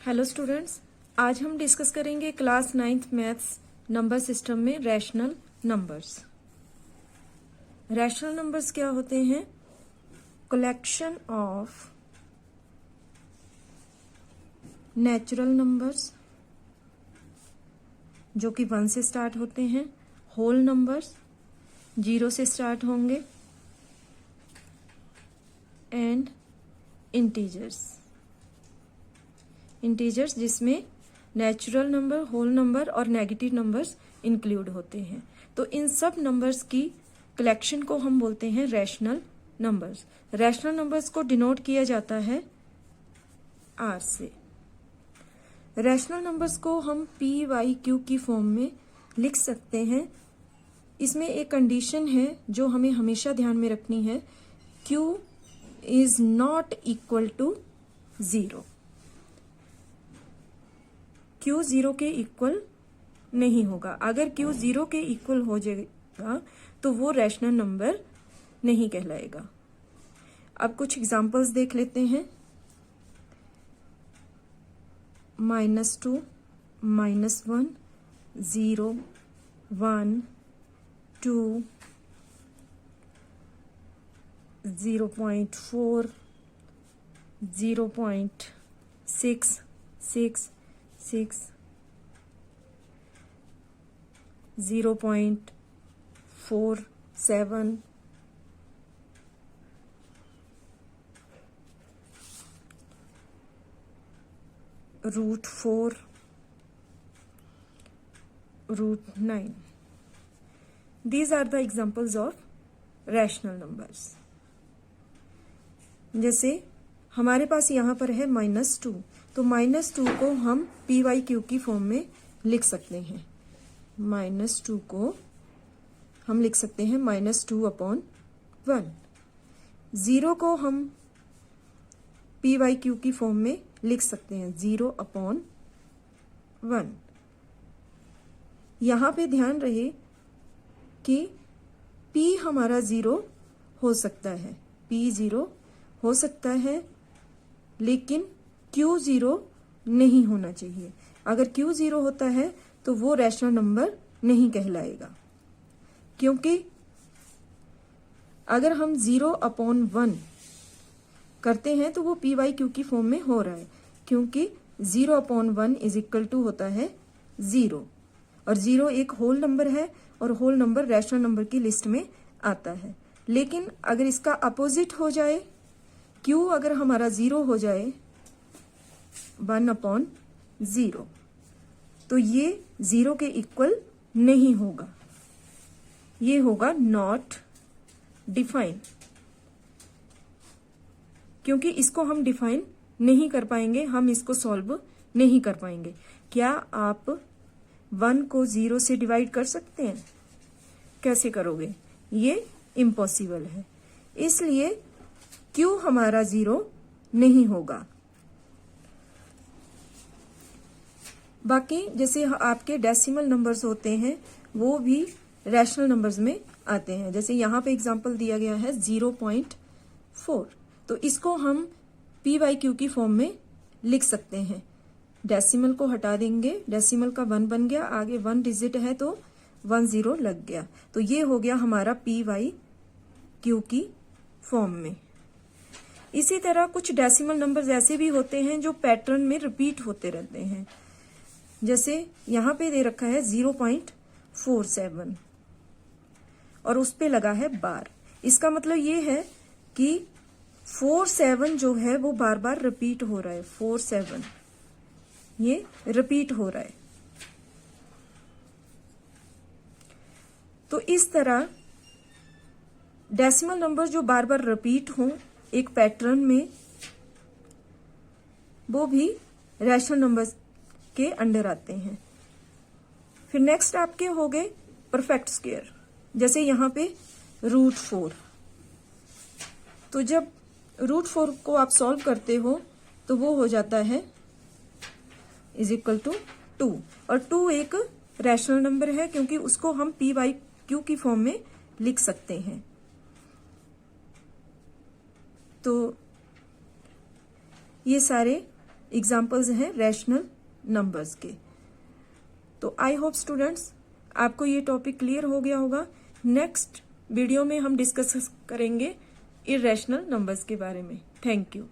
Hello students, आज हम discuss करेंगे class 9th maths number system में रैशनल नंबर्स। रैशनल नंबर्स क्या होते हैं? कलेक्शन ऑफ नेचुरल नंबर्स जो कि 1 से स्टार्ट होते हैं, होल नंबर्स 0 से स्टार्ट होंगे, एंड इंटीजर्स जिसमें नेचुरल नंबर, होल नंबर और नेगेटिव नंबर्स इंक्लूड होते हैं। तो इन सब नंबर्स की कलेक्शन को हम बोलते हैं रैशनल नंबर्स। रैशनल नंबर्स को डिनोट किया जाता है आर से। रैशनल नंबर्स को हम पी वाई क्यू की फॉर्म में लिख सकते हैं। इसमें एक कंडीशन है जो हमें हमेशा ध्यान में रखनी है, q is not equal to 0। Q 0 के इक्वल नहीं होगा। अगर क्यू 0 के इक्वल हो जाएगा तो वो रैशनल नंबर नहीं कहलाएगा। अब कुछ एग्जांपल्स देख लेते हैं। -2, -1, 0, 1, 2, 0.4, 0.6, 6, 0.47, √4, √9. These are the examples of rational numbers. जैसे हमारे पास यहाँ पर है -2, तो -2 को हम पी वाई क्यू की फॉर्म में लिख सकते हैं। -2 को हम लिख सकते हैं -2/1। 0 को हम पी वाई क्यू की फॉर्म में लिख सकते हैं 0/1। यहाँ पे ध्यान रहे कि P हमारा 0 हो सकता है, P 0 हो सकता है, लेकिन Q 0 नहीं होना चाहिए। अगर Q 0 होता है तो वो रैशनल नंबर नहीं कहलाएगा, क्योंकि अगर हम 0/1 करते हैं तो वो पी वाई क्यू की फॉर्म में हो रहा है, क्योंकि 0/1 इज इक्वल टू होता है 0, और 0 एक होल नंबर है और होल नंबर रैशनल नंबर की लिस्ट में आता है। लेकिन अगर इसका अपोजिट हो जाए, क्यू अगर हमारा 0 हो जाए 1/0, तो ये 0 के इक्वल नहीं होगा, ये होगा नॉट डिफाइन, क्योंकि इसको हम डिफाइन नहीं कर पाएंगे, हम इसको सॉल्व नहीं कर पाएंगे। क्या आप 1 को 0 से डिवाइड कर सकते हैं? कैसे करोगे? ये इम्पॉसिबल है। इसलिए क्यू हमारा 0 नहीं होगा। बाकी जैसे आपके डेसिमल नंबर्स होते हैं वो भी रैशनल नंबर्स में आते हैं। जैसे यहाँ पे एग्जांपल दिया गया है 0.4, तो इसको हम पी वाई क्यू की फॉर्म में लिख सकते हैं। डेसिमल को हटा देंगे, डेसिमल का 1 बन गया, आगे 1 डिजिट है तो 1 0 लग गया, तो ये हो गया हमारा पी वाई क्यू की फॉर्म में। इसी तरह कुछ डेसिमल नंबर्स ऐसे भी होते हैं जो पैटर्न में रिपीट होते रहते हैं। जैसे यहाँ पे दे रखा है 0.47 और उस पे लगा है बार। इसका मतलब ये है कि 47 जो है वो बार बार रिपीट हो रहा है। 47 ये रिपीट हो रहा है। तो इस तरह डेसिमल नंबर जो बार बार रिपीट हों एक पैटर्न में, वो भी रैशनल नंबर्स के अंडर आते हैं। फिर नेक्स्ट आपके हो गए परफेक्ट स्क्वायर। जैसे यहाँ पे √4, तो जब √4 को आप सॉल्व करते हो तो वो हो जाता है इज इक्वल टू 2, और 2 एक रैशनल नंबर है क्योंकि उसको हम पी वाई क्यू की फॉर्म में लिख सकते हैं। तो ये सारे एग्जाम्पल्स हैं रैशनल नंबर्स के। तो आई होप स्टूडेंट्स आपको ये टॉपिक क्लियर हो गया होगा। नेक्स्ट वीडियो में हम डिस्कस करेंगे इररेशनल नंबर्स के बारे में। Thank you.